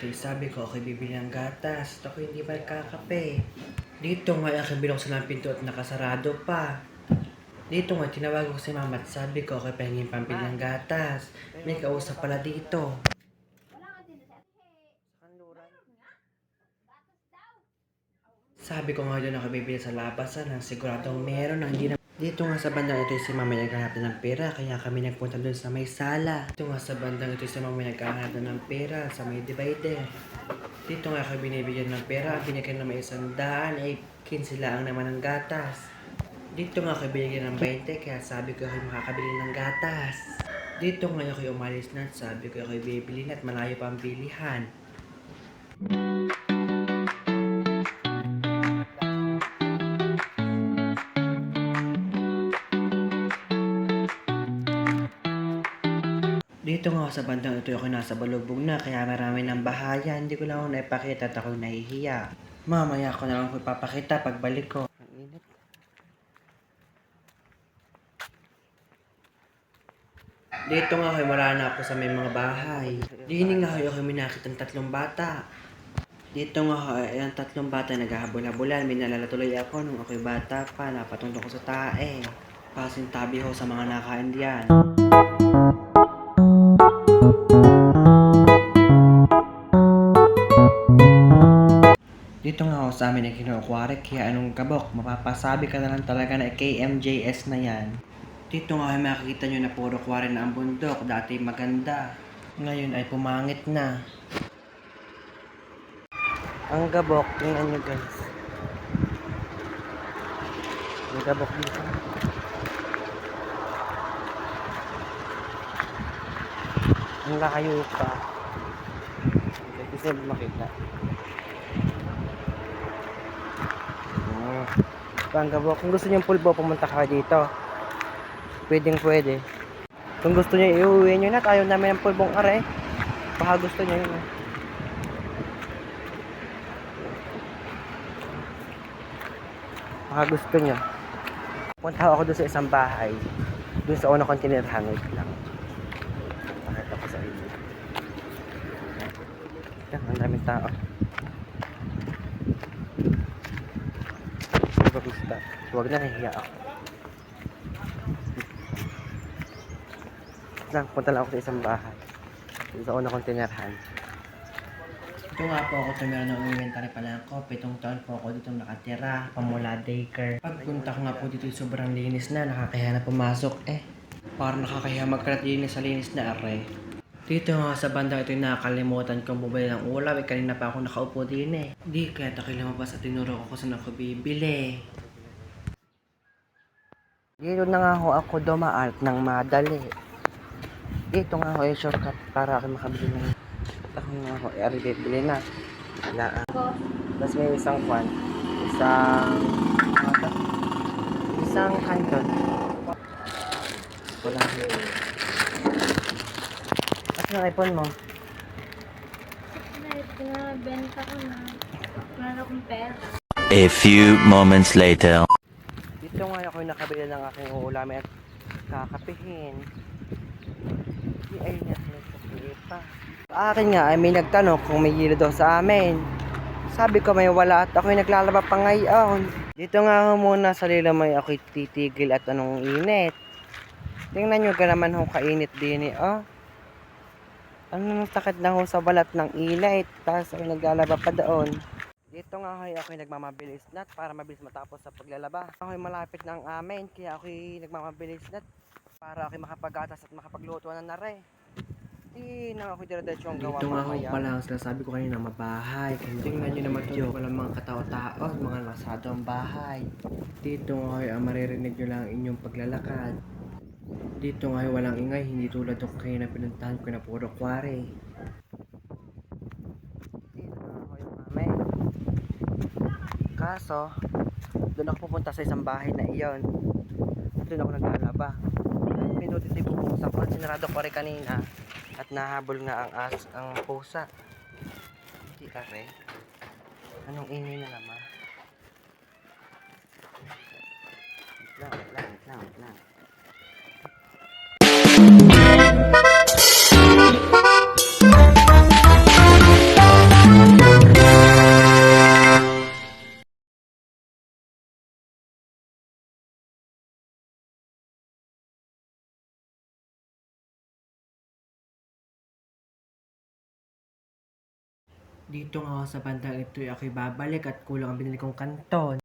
Ito'y sabi ko, ako'y bibili ng gatas. At ako hindi pa nagkakape. Dito nga aking binuksan ang pinto at nakasarado pa. Dito nga tinawag ko si mama at sabi ko, ako'y pahingin pambili ng gatas. May kausap pala dito. Sabi ko nga doon ako bibili sa labasan nang siguradong meron ang hindi na. Dito nga sa bandang ito si mama naghahanap ng pera kaya kami nagpunta doon sa may sala. Dito nga sa bandang ito si mama naghahanap ng pera sa may divider. Dito nga ako binibigyan ng pera, binigyan na may 100 ay 15 lang naman ng gatas. Dito nga ako binigyan ng 20 kaya sabi ko ako makakabili ng gatas. Dito nga ako umalis na at sabi ko ako bibili na at malayo pa ang bilihan. Dito nga sa bandang ito ako nasa balubog na kaya marami ng bahaya. Hindi ko lang ako naipakita at ako'y nahihiya. Mamaya ko na lang ipapakita pagbalik ko. Ang init. Dito nga ako wala na ako sa may mga bahay. Dini nga ako minakit ng 3 bata. Dito nga ako ang 3 bata naghahabol-habulan. May nalalatuloy ako nung ako'y bata pa. Napatungtong ko sa tae. Pasintabi ko sa mga nakain diyan. Dito nga ako sa amin ay kinukuwari kaya anong kabok, mapapasabi ka na lang talaga na KMJS na yan. Dito nga ay makikita nyo na puro kuwari na ang bundok, dati maganda. Ngayon ay pumangit na. Ang gabok, tingnan nyo guys. Ang gabok dito. Ang layo pa. Kasi makita. Panggabo. Kung gusto niyo pulbo, pumunta ka dito. Pwede. Kung gusto niyo, iuwi niyo na. Tayo namin ng pulbong are. Baka gusto niyo yun. Baka gusto niyo. Punta ako doon sa isang bahay. Doon sa unang kontinerhan. Wait lang. Pakita ko sa inyo. Yan, ang daming tao. Huwag na, nahihiya ako. Punta lang ako sa isang bahay. Sa una kong tinerhan. Ito nga po ako tumira ng inventory pala ako. 7 taon po ako dito nakatira. Pamula daycare. Pagpunta ko nga po dito sobrang linis na. Nakakahiya na pumasok Parang nakakahiya magkalat linis sa linis na are. Dito nga sa bandang ito nakakalimutan kong bumili ng ulam. Kanina pa ako nakaupo din Di kaya tako'y lumabas at tinuro ko kung saan ako bibili. Dito na nga ako dumaan ng madali. Dito nga ako shortcut para ako makabili ng ako nga ako bibili na. Wala. Tapos may isang kanton. Wala. Ano ang iPhone mo? Pinabenta ko na. Wala akong pera. A few moments later. Dito nga ako nakabili ng aking uulamin at kakapihin. Ayun yan, nagsasabi pa. Sa akin nga ay may nagtanong kung may hilo daw sa amin. Sabi ko may wala at ako'y naglalaba pa ngayon. Dito nga ako muna sa lilamay ako'y titigil at anong init. Tingnan nyo ka naman ho kainit din Ano takot na ho sa balat ng init. Tapos ako'y naglalaba pa doon. Dito nga ako'y nagmamabilis na para mabilis matapos sa paglalaba. Ako'y malapit na ang amin kaya ako'y nagmamabilis na para ako'y makapagatas at makapagluto na nare. Di na ako'y dire-diretso ang gawa. Dito nga ako pala ang sinasabi ko kanina mabahay. Tingnan nyo naman ito walang mga katao-tao, mga nasado ang bahay. Dito nga ang maririnig nyo lang inyong paglalakad. Dito nga walang ingay, hindi tulad ng kayo na pinuntahan ko na puro kware. Dito nga ako yung mami. Kaso, doon ako pupunta sa isang bahay na iyon. Doon ako naglalaba. Pinuti si pupusa ko at sinarado ko rin kanina. At nahabol nga ang pusa. Hindi are. Anong ingay na naman? Wait lang. Dito nga ako sa bandang ito, ako'y babalik at kulang ang binili kong kanton.